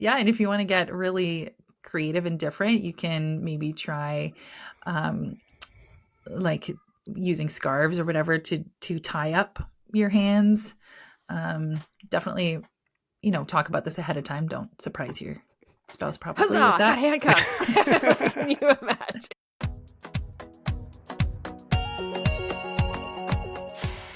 Yeah, and if you want to get really creative and different, you can maybe try um like using scarves or whatever to tie up your hands. Um Definitely, talk about this ahead of time. Don't surprise your spouse probably with Huzzah! Got that. handcuffs. Can you imagine?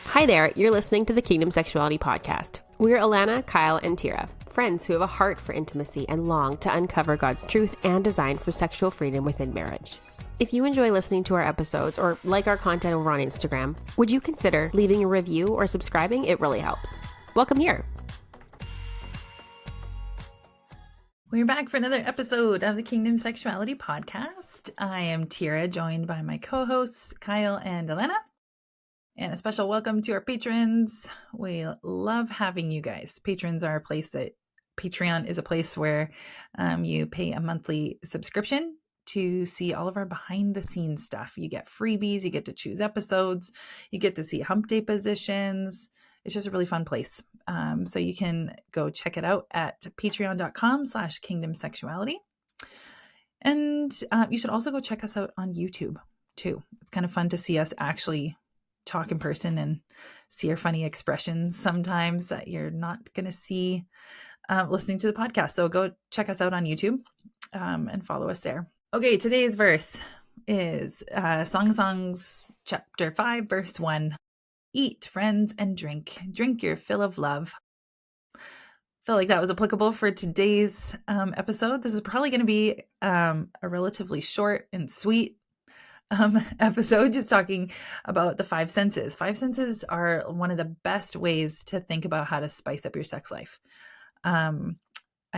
Hi there, you're listening to the Kingdom Sexuality podcast. We're Alana, Kyle, and Tira, friends who have a heart for intimacy and long to uncover God's truth and design for sexual freedom within marriage. If you enjoy listening to our episodes or like our content over on Instagram, would you consider leaving a review or subscribing? It really helps. Welcome here. We're back for another episode of the Kingdom Sexuality podcast. I am Tira, joined by my co-hosts Kyle and Elena. And a special welcome to our patrons. We love having you guys. Patreon is a place where you pay a monthly subscription to see all of our behind the scenes stuff. You get freebies, you get to choose episodes, you get to see hump day positions. It's just a really fun place. So you can go check it out at patreon.com/kingdomsexuality. And you should also go check us out on YouTube too. It's kind of fun to see us actually talk in person and see our funny expressions sometimes that you're not going to see listening to the podcast. So go check us out on YouTube and follow us there. Okay, today's verse is Song of Songs chapter 5, verse 1. Eat, friends, and drink. Drink your fill of love. Felt like that was applicable for today's episode. This is probably going to be a relatively short and sweet episode, just talking about the five senses. Five senses are one of the best ways to think about how to spice up your sex life. I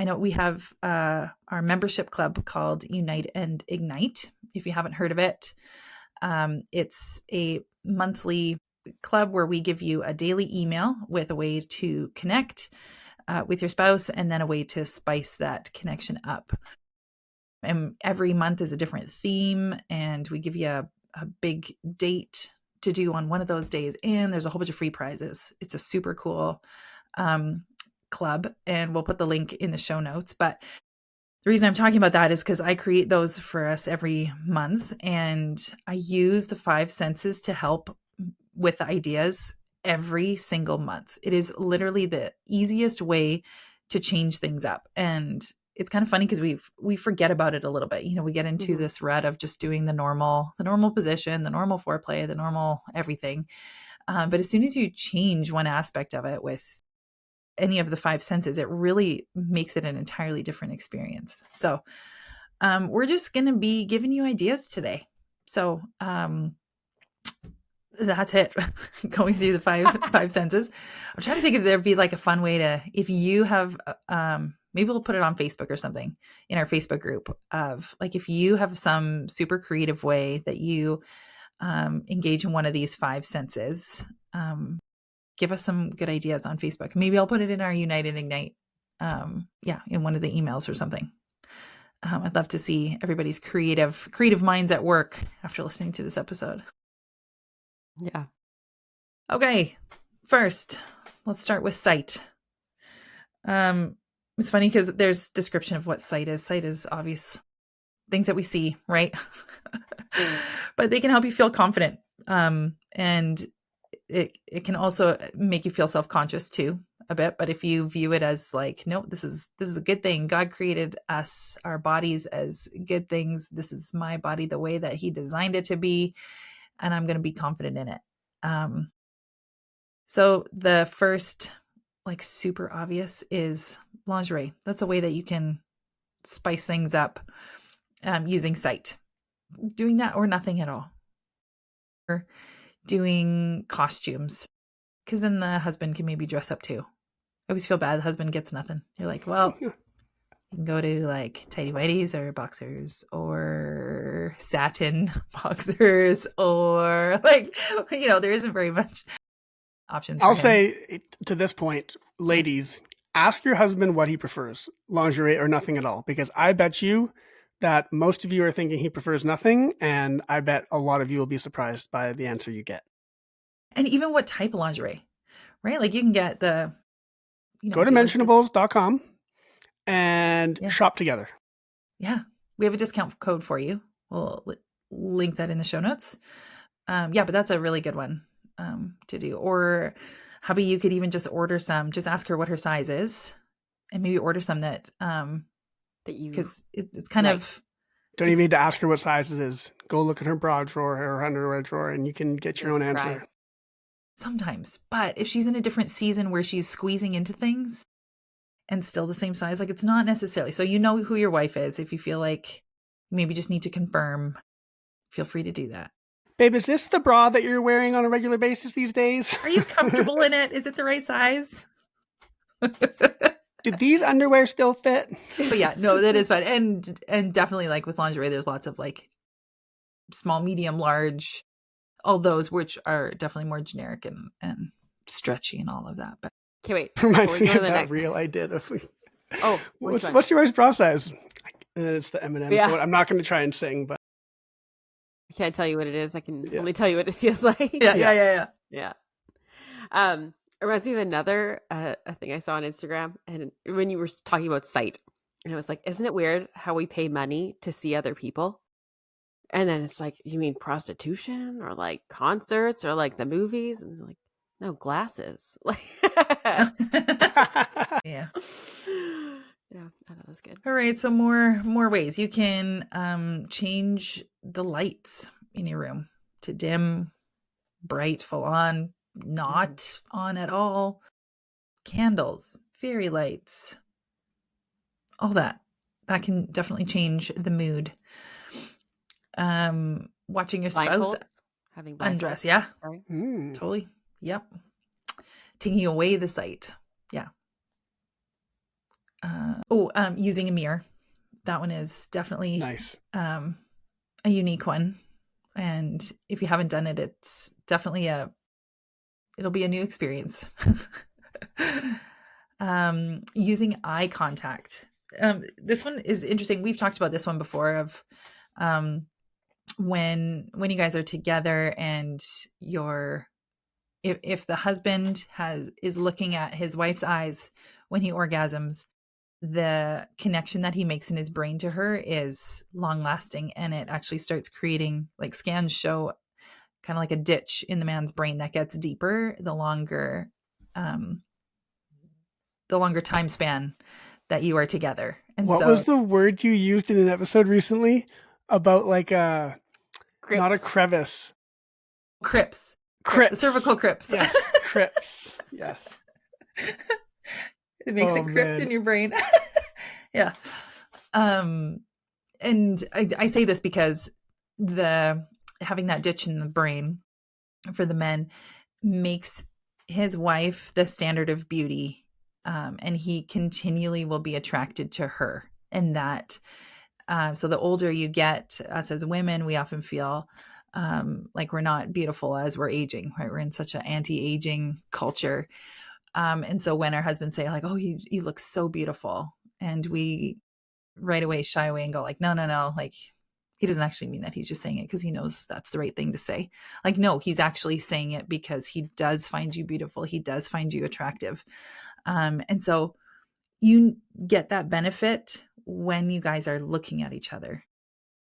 know we have our membership club called Unite and Ignite. If you haven't heard of it, it's a monthly club where we give you a daily email with a way to connect with your spouse and then a way to spice that connection up. And every month is a different theme, and we give you a big date to do on one of those days. And there's a whole bunch of free prizes. It's a super cool club, and we'll put the link in the show notes. But the reason I'm talking about that is because I create those for us every month, and I use the five senses to help with the ideas every single month. It is literally the easiest way to change things up. And it's kind of funny because we forget about it a little bit. We get into this rut of just doing the normal position, the normal foreplay, the normal everything. But as soon as you change one aspect of it with any of the five senses, it really makes it an entirely different experience. So we're just going to be giving you ideas today. So that's it. Going through the five senses. I'm trying to think if there'd be like a fun way to, if you have, maybe we'll put it on Facebook or something in our Facebook group of like, if you have some super creative way that you engage in one of these five senses, give us some good ideas on Facebook. Maybe I'll put it in our Unite and Ignite. In one of the emails or something. I'd love to see everybody's creative minds at work after listening to this episode. Yeah. Okay. First, let's start with sight. It's funny because there's description of what sight is. Sight is obvious things that we see, right? But they can help you feel confident. And it can also make you feel self-conscious too a bit. But if you view it as like, no, this is a good thing. God created us, our bodies, as good things. This is my body the way that he designed it to be, and I'm going to be confident in it. So the first, like super obvious, is lingerie. That's a way that you can spice things up using sight. Doing that or nothing at all. Or doing costumes, because then the husband can maybe dress up too. I always feel bad the husband gets nothing. You're like, well, you can go to like tighty whities or boxers or satin boxers or like, there isn't very much options. I'll say to this point, ladies, ask your husband what he prefers, lingerie or nothing at all, because I bet you that most of you are thinking he prefers nothing, and I bet a lot of you will be surprised by the answer you get. And even what type of lingerie, right? Like you can get the, go to mentionables.com and Yeah. shop together. Yeah. We have a discount code for you. We'll link that in the show notes. Yeah, but that's a really good one to do. Or how about you could even just order some, just ask her what her size is and maybe order some that, you because it's kind like. of, Don't even need to ask her what size it is. Go look at her bra drawer or her underwear drawer, and you can get your own answer. sometimes. But if she's in a different season where she's squeezing into things and still the same size, like it's not necessarily. So you know who your wife is. If you feel like you maybe just need to confirm, feel free to do that. Babe, is this the bra that you're wearing on a regular basis these days? Are you comfortable in it? Is it the right size? Do these underwear still fit? But yeah, no, that is fun. And definitely like with lingerie, there's lots of like small, medium, large, all those which are definitely more generic and stretchy and all of that. But Okay, wait. Reminds me Before we go of to the that next- reel I did. Oh, which one? What's your wife's bra size? And then it's the Eminem Yeah. quote. I'm not going to try and sing, but I can't tell you what it is. I can Yeah. only tell you what it feels like. yeah. Yeah. It reminds me of another a thing I saw on Instagram, and when you were talking about sight, and it was like, isn't it weird how we pay money to see other people? And then it's like, you mean prostitution or like concerts or like the movies? And like, no, glasses. Like, Yeah. yeah, I thought that was good. All right. So more ways you can change the lights in your room to dim, bright, full on, not on at all. Candles, fairy lights, all that. That can definitely change the mood. Watching your spouse Blindfolds, having undress. blindfolds. Yeah, Sorry. totally. Yep. Taking away the sight. Yeah. Using a mirror. That one is definitely nice. A unique one. And if you haven't done it, it's definitely it'll be a new experience. Using eye contact. This one is interesting. We've talked about this one before of when you guys are together and if the husband is looking at his wife's eyes when he orgasms, the connection that he makes in his brain to her is long lasting, and it actually starts creating, like scans show, kind of like a ditch in the man's brain that gets deeper the longer time span that you are together. And what was the word you used in an episode recently about like not a crevice? Crypts. Crypts. The cervical crypts. Yes, crypts. Yes. It makes a crypt in your brain. Yeah. And I say this because having that ditch in the brain for the men makes his wife the standard of beauty. And he continually will be attracted to her. And that, so the older you get, us as women, we often feel like we're not beautiful as we're aging, right? We're in such an anti-aging culture. And so when our husbands say like, oh, you look so beautiful, and we right away shy away and go like, no, like he doesn't actually mean that. He's just saying it because he knows that's the right thing to say. Like, no, he's actually saying it because he does find you beautiful. He does find you attractive. And so you get that benefit when you guys are looking at each other.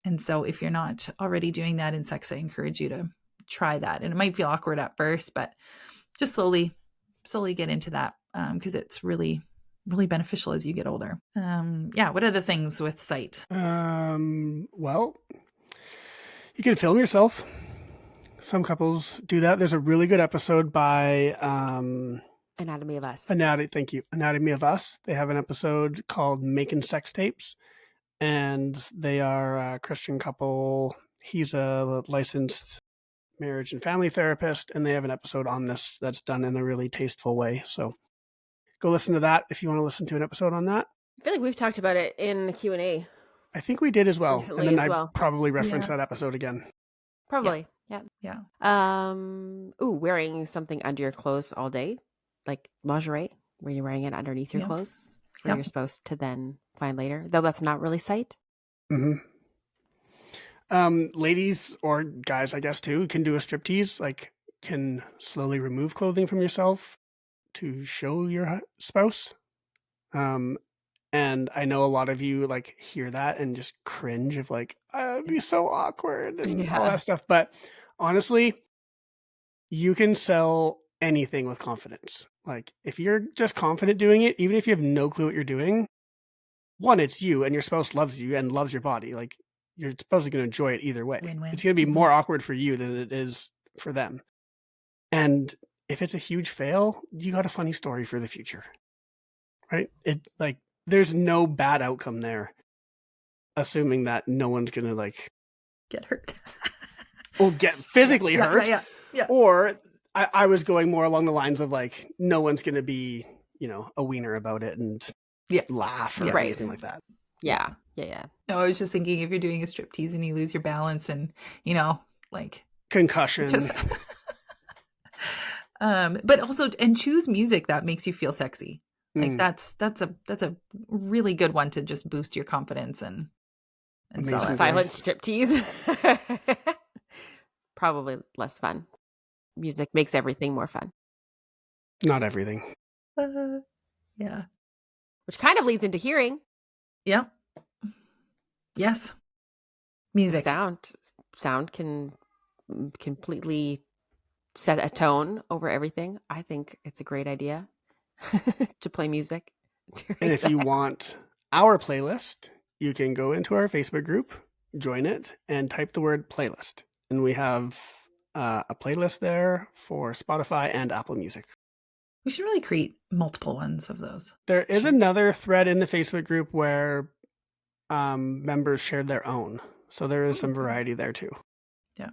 And so if you're not already doing that in sex, I encourage you to try that. And it might feel awkward at first, but just slowly get into that because it's really, really beneficial as you get older. What are the things with sight? Well, you can film yourself. Some couples do that. There's a really good episode by Anatomy of Us. Thank you. Anatomy of Us. They have an episode called Making Sex Tapes, and they are a Christian couple. He's a licensed marriage and family therapist, and they have an episode on this that's done in a really tasteful way. So go listen to that if you want to listen to an episode on that. I feel like we've talked about it in the Q&A. I think we did as well. Recently and then as I well. probably referenced that episode again. Probably. Yeah. Wearing something under your clothes all day, like lingerie, where you're wearing it underneath your clothes for your spouse to then find later, though that's not really sight. Mm-hmm. Ladies or guys, I guess too, can do a striptease, like can slowly remove clothing from yourself to show your spouse. And I know a lot of you like hear that and just cringe of like, it'd be so awkward and all Yeah. that stuff. But honestly, you can sell anything with confidence. Like if you're just confident doing it, even if you have no clue what you're doing, one, it's you and your spouse loves you and loves your body. Like you're supposedly going to enjoy it either way. Win-win. It's going to be Mhm. more awkward for you than it is for them. And if it's a huge fail, you got a funny story for the future, right? It like there's no bad outcome there, assuming that no one's going to like Get hurt. or get physically hurt. Yeah. Or I was going more along the lines of like, no one's going to be, a wiener about it and laugh or Yeah. anything like that. Yeah. No, I was just thinking if you're doing a striptease and you lose your balance and, like Concussion. just but also and choose music that makes you feel sexy. Like that's a really good one to just boost your confidence and Amazing. sell it. Silent striptease. Probably less fun. Music makes everything more fun. Not everything. Yeah. Which kind of leads into hearing. Yeah. Yes. Music. Sound can completely set a tone over everything. I think it's a great idea to play music. And if you want our playlist, you can go into our Facebook group, join it, and type the word playlist. And we have a playlist there for Spotify and Apple Music. We should really create multiple ones of those. There is another thread in the Facebook group where members shared their own. So there is some variety there too. Yeah.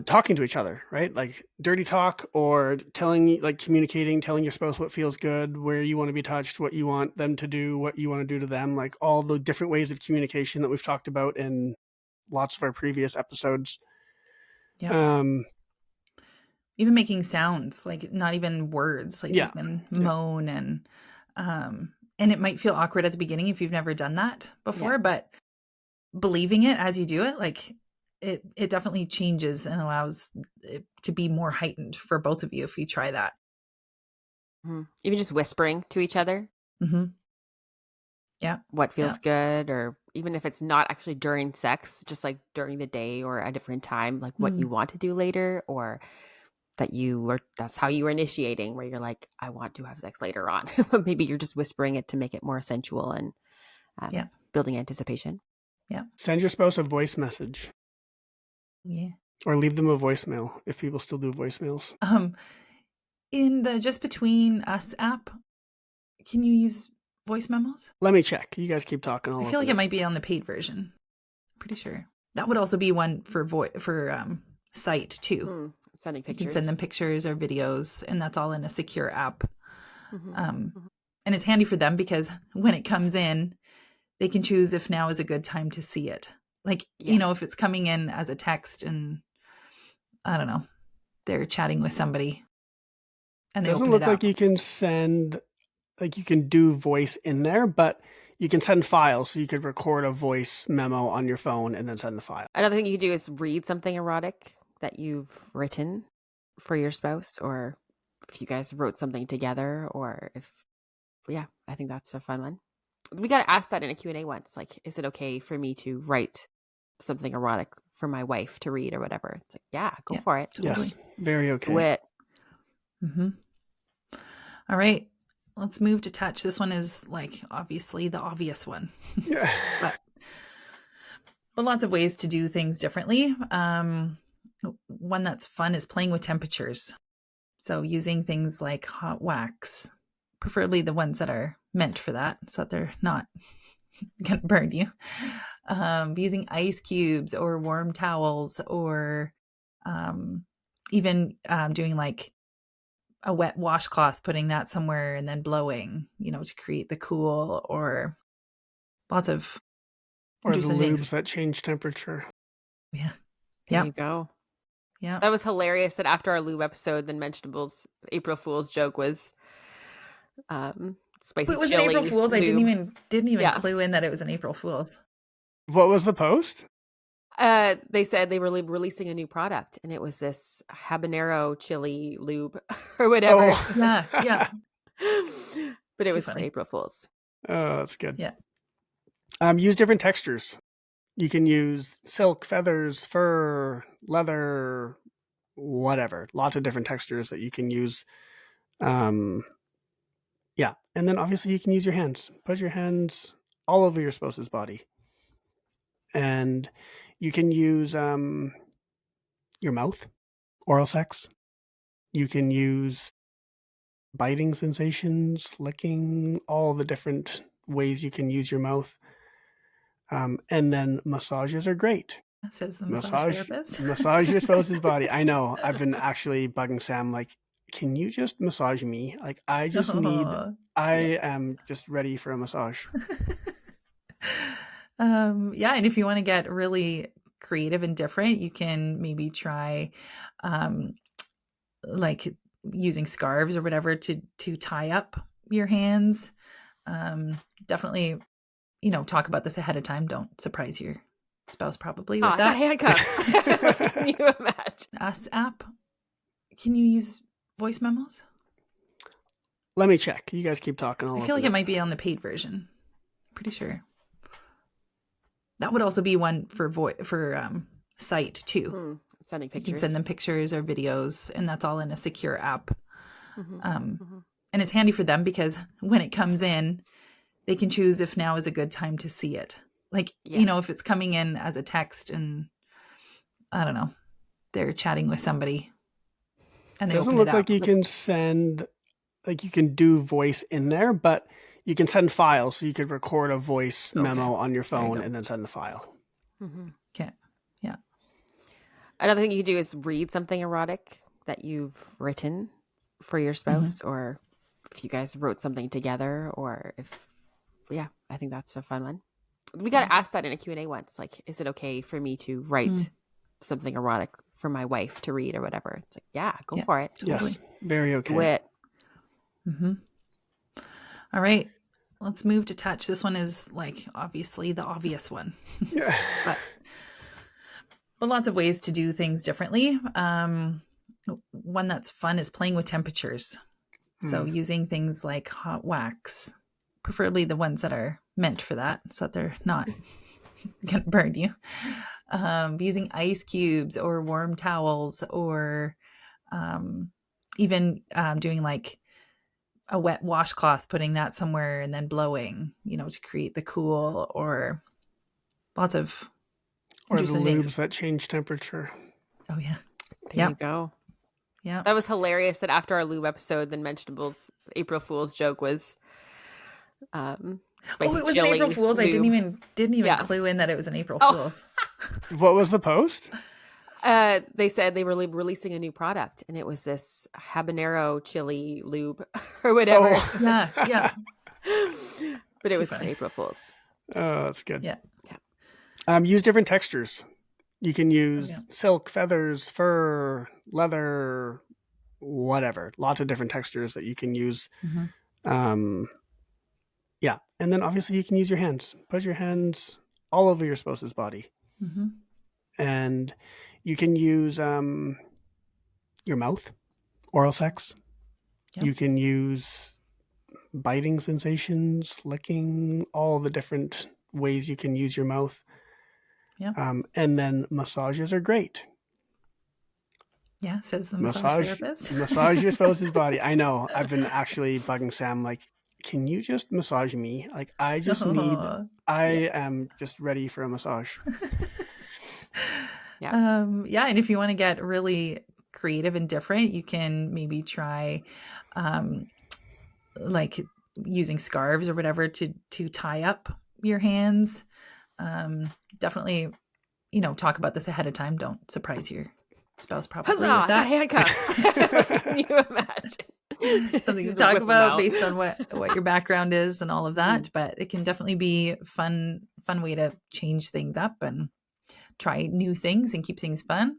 Talking to each other, right? Like dirty talk or communicating, telling your spouse what feels good, where you want to be touched, what you want them to do, what you want to do to them, like all the different ways of communication that we've talked about in lots of our previous episodes. Yeah. Even making sounds, like not even words, like you can moan and it might feel awkward at the beginning if you've never done that before, but believing it as you do it, like it definitely changes and allows it to be more heightened for both of you if you try that. Even just whispering to each other. Mm-hmm. Yeah. What feels good, or even if it's not actually during sex, just like during the day or a different time, like what you want to do later, or that's how you were initiating, where you're like, I want to have sex later on. But maybe you're just whispering it to make it more sensual and building anticipation. Yeah. Send your spouse a voice message. Yeah. Or leave them a voicemail if people still do voicemails. In the Just Between Us app, can you use voice memos? Let me check. You guys keep talking. I feel like it might be on the paid version. I'm pretty sure. That would also be one for site too. Sending pictures. You can send them pictures or videos, and that's all in a secure app. And it's handy for them because when it comes in, they can choose if now is a good time to see it. Like, if it's coming in as a text and I don't know, they're chatting with somebody and they doesn't open look it up. like you can send, like you can do voice in there, but you can send files. So you could record a voice memo on your phone and then send the file. Another thing you could do is read something erotic that you've written for your spouse, or if you guys wrote something together, or I think that's a fun one. We got asked that in a Q&A once, like, is it okay for me to write something erotic for my wife to read or whatever? It's like, go for it. Totally. Yes, very okay. Do it. All right, let's move to touch. This one is like obviously the obvious one. Yeah. but lots of ways to do things differently. One that's fun is playing with temperatures. So using things like hot wax, preferably the ones that are meant for that, so that they're not going to burn you. Using ice cubes or warm towels, or even doing like a wet washcloth, putting that somewhere and then blowing, to create the cool, or lots of or the interesting lubes things that change temperature. Yeah. There you go. Yeah. That was hilarious that after our lube episode, then Vegetables April Fool's joke was spicy chili. It was an April Fool's. Lube. I didn't even clue in that it was an April Fool's. What was the post? They said they were releasing a new product, and it was this habanero chili lube or whatever. Yeah. But it Too was funny. for April Fool's. Oh, that's good. Yeah. Use different textures. You can use silk, feathers, fur, leather, whatever. Lots of different textures that you can use. Yeah. And then obviously you can use your hands. Put your hands all over your spouse's body. And you can use your mouth, oral sex. You can use biting sensations, licking, all the different ways you can use your mouth. And then massages are great. Says the massage therapist. Massage your spouse's body. I know. I've been actually bugging Sam, like, can you just massage me? Like, I am just ready for a massage. Yeah, and if you want to get really creative and different, you can maybe try like using scarves or whatever to tie up your hands. Definitely, talk about this ahead of time. Don't surprise your spouse probably with that. Handcuff. Can you imagine? Us app. Can you use voice memos? Let me check. You guys keep talking. I feel like it might be on the paid version. Pretty sure. That would also be one for site too. Sending pictures. You can send them pictures or videos, and that's all in a secure app. And it's handy for them because when it comes in, they can choose if now is a good time to see it. Like, if it's coming in as a text and I don't know, they're chatting with somebody and they doesn't open look it up. like you can send, like you can do voice in there, but you can send files. So you could record a voice memo on your phone and then send the file. Okay. Yeah. Another thing you could do is read something erotic that you've written for your spouse, or if you guys wrote something together, or I think that's a fun one. We got to ask that in a Q&A once. Like, is it okay for me to write something erotic for my wife to read or whatever? It's like, go for it. Totally. Yes, very okay. Do it. All right. Let's move to touch. This one is like obviously the obvious one. but lots of ways to do things differently. One that's fun is playing with temperatures. So using things like hot wax, preferably the ones that are meant for that so that they're not going to burn you. Using ice cubes or warm towels, or even doing like a wet washcloth, putting that somewhere and then blowing, to create the cool, or lots of interesting the lubes things that change temperature. Oh yeah. There you go. Yeah. That was hilarious that after our lube episode, then Vegetables April Fool's joke was spicy it was chili an April Fool's. lube. I didn't even clue in that it was an April Fool's. What was the post? They said they were releasing a new product, and it was this habanero chili lube or whatever. Yeah. But it was for April Fool's. Oh, that's good. Yeah. Use different textures. You can use silk, feathers, fur, leather, whatever. Lots of different textures that you can use. Yeah. And then obviously you can use your hands. Put your hands all over your spouse's body. And you can use your mouth, oral sex. You can use biting sensations, licking, all the different ways you can use your mouth. And then massages are great. Yeah, says the massage therapist. Massage your spouse's body. I know. I've been actually bugging Sam, like, can you just massage me? Like, I am just ready for a massage. And if you want to get really creative and different, you can maybe try like using scarves or whatever to tie up your hands. Definitely, talk about this ahead of time. Don't surprise your spouse probably with that. Handcuff. Can you imagine? Something to talk about based on what your background is and all of that. But it can definitely be fun way to change things up and try new things and keep things fun.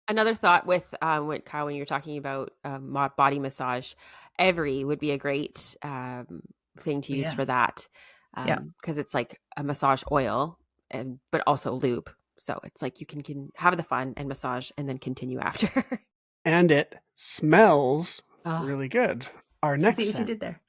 Another thought with what Kyle, when you're talking about body massage, Every would be a great thing to use for that. Because it's like a massage oil, but also lube. So it's like you can have the fun and massage and then continue after. And it smells really good. Our next See what scent. you did there.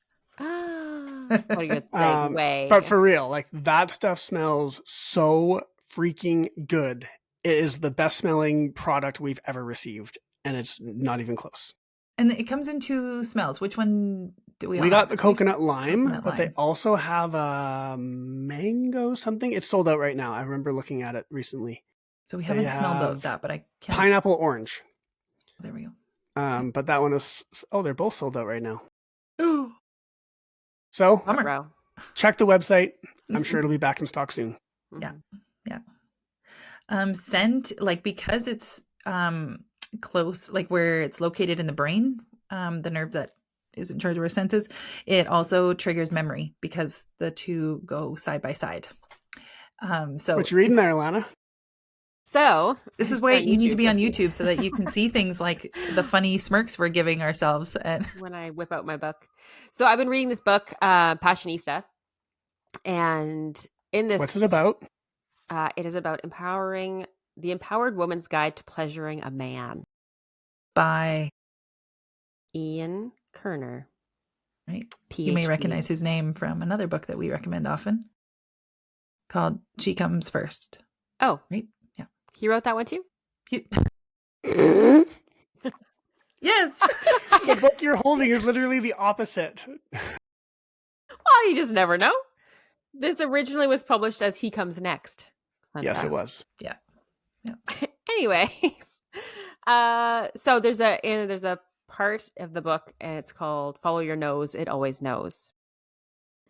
What a good But segue. for real, like that stuff smells so freaking good. It is the best smelling product we've ever received, and it's not even close. And it comes in two smells. Which one do we all We got have? the coconut lime, coconut but they lime. also have a mango something. It's sold out right now. I remember looking at it recently. So we They haven't smelled have that, but I can't. pineapple orange. There we go. But that one is, they're both sold out right now. Ooh, So bummer. Bro. check the website. I'm sure it'll be back in stock soon. Yeah. Mhm. Yeah. Scent, like because it's close, like where it's located in the brain, the nerve that is in charge of our senses, it also triggers memory because the two go side by side. So What you reading there, Alana? So this is why on you need to be on you'll see. YouTube so that you can see things like the funny smirks we're giving ourselves. And When I whip out my book. So I've been reading this book, Passionista. And in this, What's it about? it is about empowering the empowered woman's guide to pleasuring a man. by Ian Kerner, right, PhD. you may recognize his name from another book that we recommend often called She Comes First. Oh, Right? Yeah. he wrote that one too? Yes. The book you're holding is literally the opposite. Well, you just never know. This originally was published as He Comes Next. Fun Yes, fact. it was. Yeah. Anyways, so there's a part of the book, and it's called "Follow Your Nose; It Always Knows,"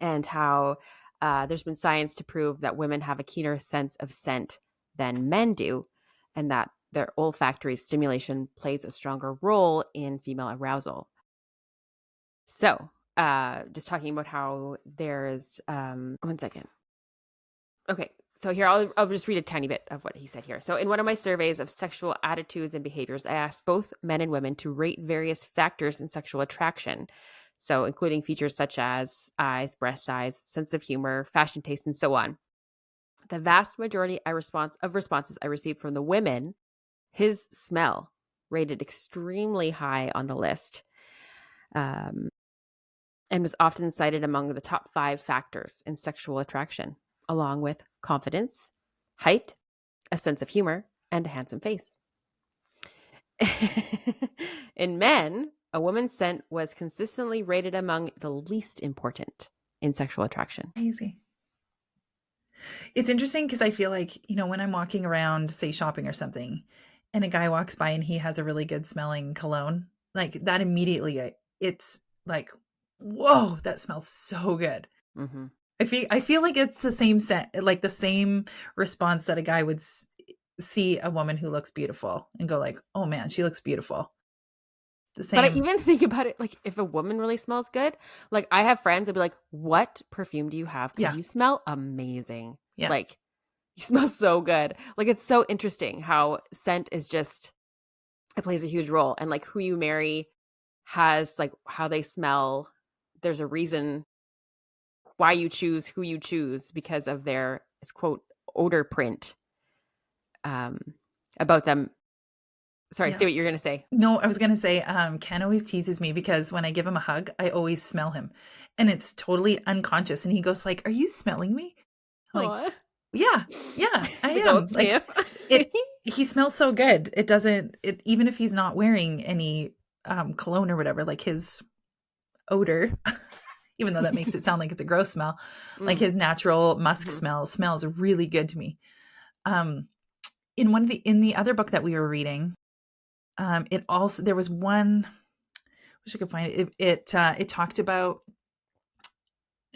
and how there's been science to prove that women have a keener sense of scent than men do, and that their olfactory stimulation plays a stronger role in female arousal. So, just talking about how there's one second. Okay, so here I'll just read a tiny bit of what he said here. So, in one of my surveys of sexual attitudes and behaviors, I asked both men and women to rate various factors in sexual attraction. So, including features such as eyes, breast size, sense of humor, fashion taste, and so on. The vast majority of responses I received from the women, his smell rated extremely high on the list, and was often cited among the top 5 factors in sexual attraction, along with confidence, height, a sense of humor, and a handsome face. In men, a woman's scent was consistently rated among the least important in sexual attraction. Easy. It's interesting because I feel like, when I'm walking around, say shopping or something, and a guy walks by and he has a really good smelling cologne, like that immediately, it's like, whoa, that smells so good. Mm-hmm. I feel like it's the same scent, like the same response that a guy would see a woman who looks beautiful and go like, oh man, she looks beautiful. The same. But I even think about it, like if a woman really smells good, like I have friends that'd be like, what perfume do you have? Because Yeah. you smell amazing. Yeah. Like you smell so good. Like it's so interesting how scent is just, it plays a huge role. And like who you marry has like how they smell. There's a reason why you choose who you choose because of their, it's quote, odor print about them. Sorry, Yeah. say what you're going to say. No, I was going to say, Ken always teases me because when I give him a hug, I always smell him and it's totally unconscious. And he goes like, are you smelling me? I'm like, yeah, I am. Like he smells so good. It doesn't, even if he's not wearing any cologne or whatever, like his odor, even though that makes it sound like it's a gross smell, like his natural musk smell smells really good to me. In the other book that we were reading, it also, there was one, wish I could find it. It talked about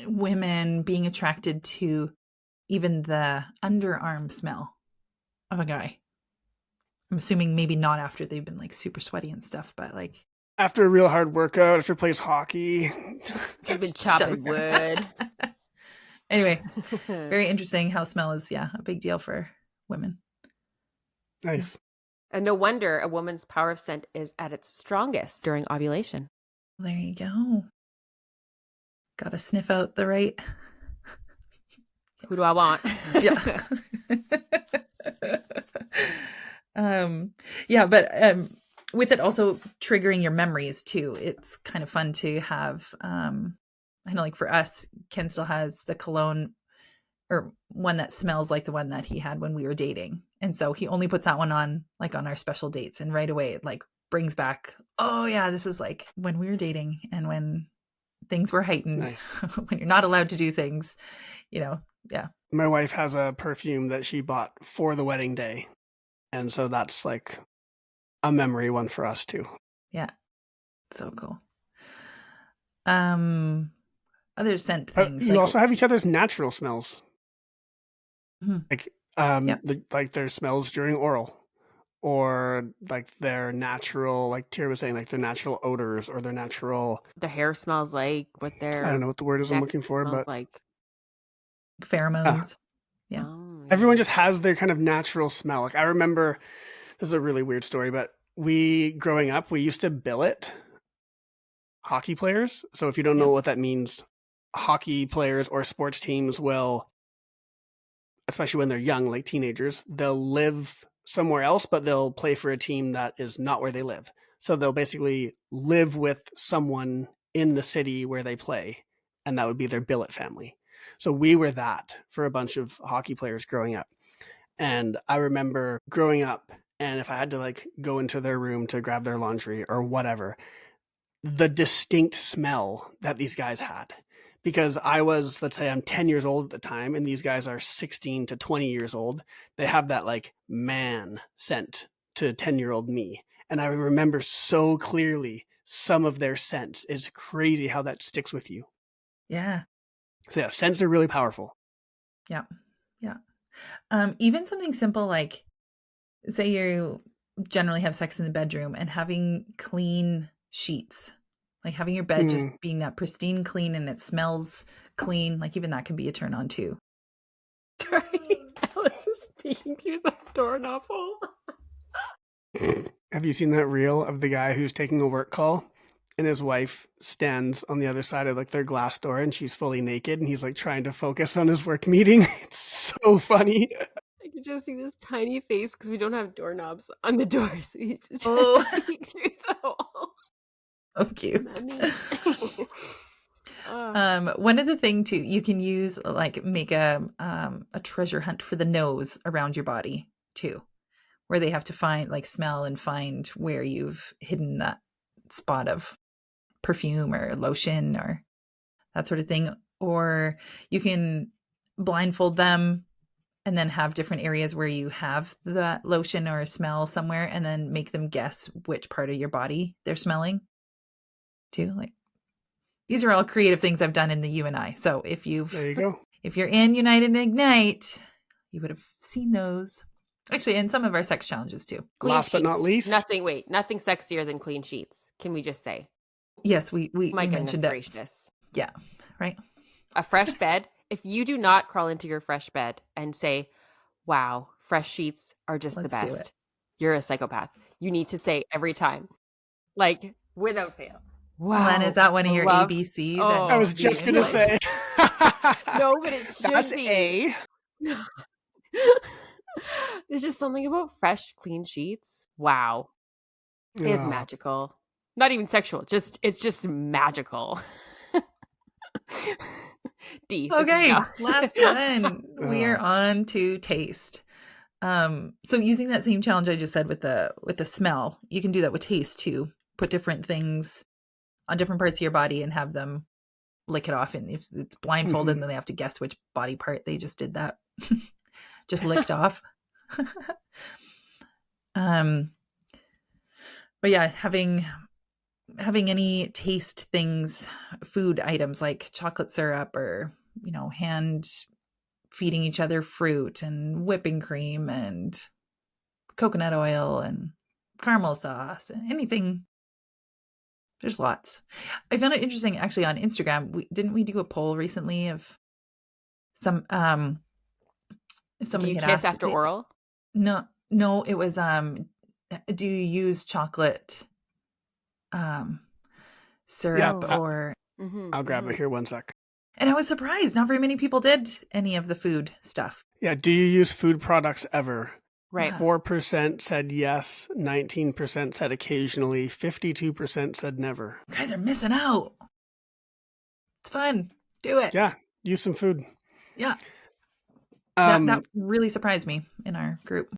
women being attracted to even the underarm smell of a guy. I'm assuming maybe not after they've been like super sweaty and stuff, but like after a real hard workout, after plays hockey. He's been chopping wood. Anyway, very interesting how smell is, a big deal for women. Nice. And no wonder a woman's power of scent is at its strongest during ovulation. There you go. Got to sniff out the right. Who do I want? Yeah. But with it also triggering your memories too. It's kind of fun to have, I I know like for us, Ken still has the cologne or one that smells like the one that he had when we were dating. And so he only puts that one on like on our special dates. And right away it like brings back, oh yeah, this is like when we were dating and when things were heightened, Nice. when you're not allowed to do things, you know. Yeah. My wife has a perfume that she bought for the wedding day. And so that's like a memory one for us too. Yeah. So cool. Other scent things. You like, also have each other's natural smells. Mhm. Like Yep. like their smells during oral. Or like their natural, like Tira was saying, like their natural odors or their natural. Their hair smells like what their I don't know what the word is I'm neck looking for, smells but like. Pheromones. Yeah. Oh, yeah. everyone just has their kind of natural smell. Like I remember, this is a really weird story, but growing up, we used to billet hockey players. So if you don't know Yep. what that means, hockey players or sports teams will, especially when they're young, like teenagers, they'll live somewhere else, but they'll play for a team that is not where they live. So they'll basically live with someone in the city where they play, and that would be their billet family. So we were that for a bunch of hockey players growing up. And I remember growing up, and if I had to like go into their room to grab their laundry or whatever, the distinct smell that these guys had. Because I was, let's say I'm 10 years old at the time, and these guys are 16 to 20 years old. They have that like man scent to 10-year-old me. And I remember so clearly some of their scents. It's crazy how that sticks with you. Yeah. So yeah, scents are really powerful. Yeah. Yeah. Even something simple like, say you generally have sex in the bedroom and having clean sheets, like having your bed just being that pristine clean and it smells clean, like even that can be a turn on too. Sorry, Alice is speaking through the doorknob hole. Have you seen that reel of the guy who's taking a work call and his wife stands on the other side of like their glass door and she's fully naked and he's like trying to focus on his work meeting? It's so funny. I could just see this tiny face because we don't have doorknobs on the doors. So he's just Oh. trying to peek through the hole. Oh, cute. Mommy. One other thing too, you can use like make a treasure hunt for the nose around your body too, where they have to find like smell and find where you've hidden that spot of perfume or lotion or that sort of thing. Or you can blindfold them and then have different areas where you have that lotion or smell somewhere and then make them guess which part of your body they're smelling too. Like these are all creative things I've done in the UNI. So if There you go. if you're in Unite and Ignite, you would have seen those. Actually, in some of our sex challenges too. Clean Last but not sheets. least. Nothing sexier than clean sheets. Can we just say? Yes, we My goodness mentioned that. gracious. Yeah, right. A fresh bed. If you do not crawl into your fresh bed and say, wow, fresh sheets are just Let's the do best, it. you're a psychopath. You need to say every time, like without fail. Wow. Len, is that one of your love- ABC? Oh, that I was needs to just be going to in? say. No, but it should That's be. A. There's just something about fresh, clean sheets. Wow. It's Yeah. magical. Not even sexual. It's just magical. D. this is Okay, now. last one. We are on to taste. So using that same challenge I just said with the smell, you can do that with taste too. Put different things on different parts of your body and have them lick it off. And if it's blindfolded, then they have to guess which body part they just did that. Just licked off. But yeah, having any taste things, food items like chocolate syrup or, hand feeding each other fruit and whipping cream and coconut oil and caramel sauce and anything. There's lots. I found it interesting actually on Instagram. Didn't we do a poll recently of some somebody Do you had kiss asked after oral? No, it was do you use chocolate syrup or I'll grab it here 1 sec. And I was surprised not very many people did any of the food stuff. Yeah, do you use food products ever? Right. 4% said yes, 19% said occasionally, 52% said never. You guys are missing out. It's fun. Do it. Yeah, use some food. Yeah. That really surprised me in our group.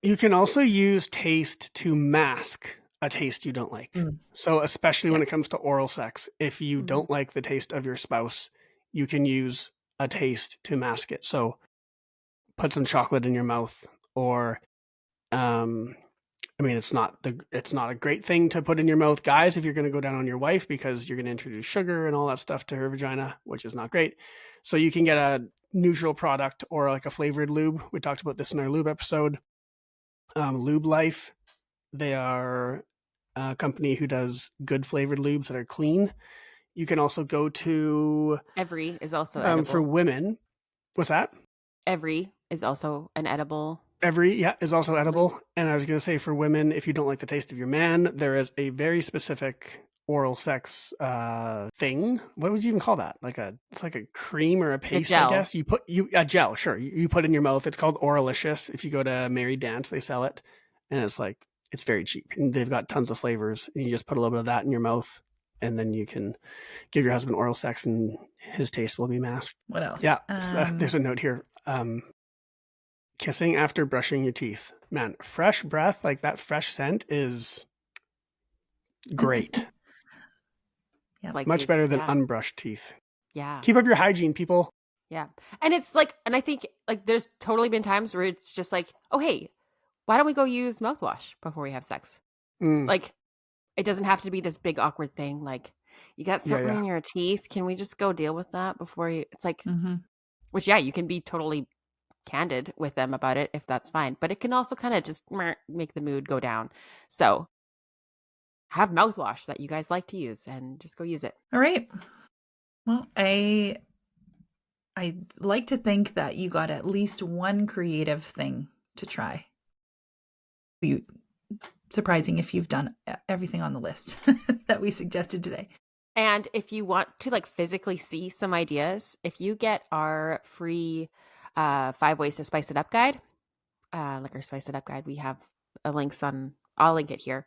You can also use taste to mask a taste you don't like. So especially when it comes to oral sex, if you don't like the taste of your spouse, you can use a taste to mask it. So put some chocolate in your mouth, or I mean, it's not a great thing to put in your mouth, guys, if you're going to go down on your wife, because you're going to introduce sugar and all that stuff to her vagina, which is not great. So you can get a neutral product or like a flavored lube. We talked about this in our lube episode. Lube Life, they are a company who does good flavored lubes that are clean. You can also go to Every is also edible. For women. What's that? Every is also an edible. Every, is also edible. And I was going to say, for women, if you don't like the taste of your man, there is a very specific oral sex thing. What would you even call that? It's like a cream or a paste, I guess. A gel, sure. You put in your mouth. It's called Oralicious. If you go to Mary Dance, they sell it. And it's very cheap. And they've got tons of flavors. And you just put a little bit of that in your mouth. And then you can give your husband oral sex and his taste will be masked. What else? Yeah, there's a note here. Kissing after brushing your teeth. Man, fresh breath, like that fresh scent is great. Yeah. Like much better than unbrushed teeth. Yeah. Keep up your hygiene, people. Yeah. And it's like, and I think like there's totally been times where it's just like, oh, hey, why don't we go use mouthwash before we have sex? Like, it doesn't have to be this big awkward thing. Like, you got something in your teeth. Can we just go deal with that before you? It's like, which, you can be totally candid with them about it if that's fine. But it can also kind of just make the mood go down. So have mouthwash that you guys like to use and just go use it. All right. Well, I like to think that you got at least one creative thing to try. Surprising if you've done everything on the list that we suggested today. And if you want to like physically see some ideas, if you get our free 5 ways to spice it up guide, like our spice it up guide, we have links on, I'll link it here.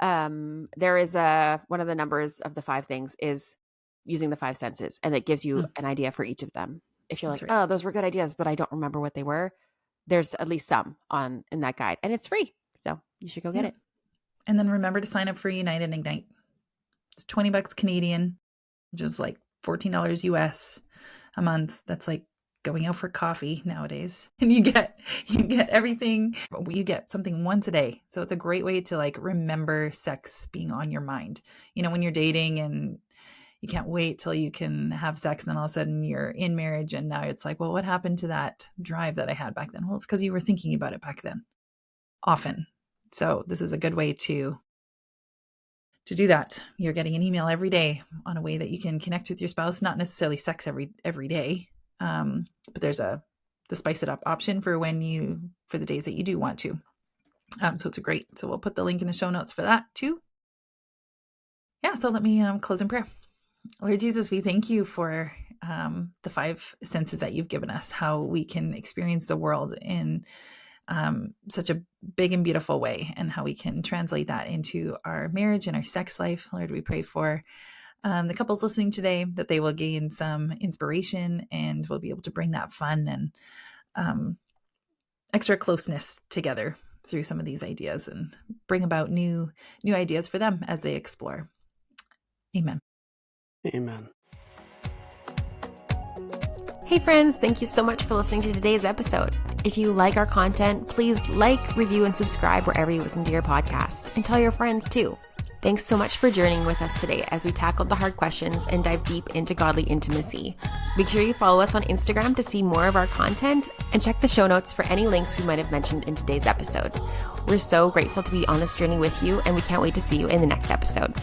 There is one of the numbers of the 5 things is using the 5 senses, and it gives you an idea for each of them. If you're oh, those were good ideas, but I don't remember what they were, there's at least some in that guide, and it's free. So you should go get it. And then remember to sign up for Unite and Ignite. It's $20 Canadian, which is like $14 US a month. That's like going out for coffee nowadays. And you get everything. You get something once a day. So it's a great way to like remember sex being on your mind. You know, when you're dating and you can't wait till you can have sex, and then all of a sudden you're in marriage and now it's like, well, what happened to that drive that I had back then? Well, it's because you were thinking about it back then often. So this is a good way to do that. You're getting an email every day on a way that you can connect with your spouse, not necessarily sex every day. But there's the spice it up option for the days that you do want to. So it's great. So we'll put the link in the show notes for that too. Yeah. So let me close in prayer. Lord Jesus, we thank you for the 5 senses that you've given us, how we can experience the world in such a big and beautiful way, and how we can translate that into our marriage and our sex life. Lord, we pray for the couples listening today, that they will gain some inspiration and will be able to bring that fun and extra closeness together through some of these ideas, and bring about new ideas for them as they explore. Amen. Amen. Hey friends, thank you so much for listening to today's episode. If you like our content, please like, review, and subscribe wherever you listen to your podcasts, and tell your friends too. Thanks so much for journeying with us today as we tackled the hard questions and dive deep into godly intimacy. Make sure you follow us on Instagram to see more of our content, and check the show notes for any links we might have mentioned in today's episode. We're so grateful to be on this journey with you, and we can't wait to see you in the next episode.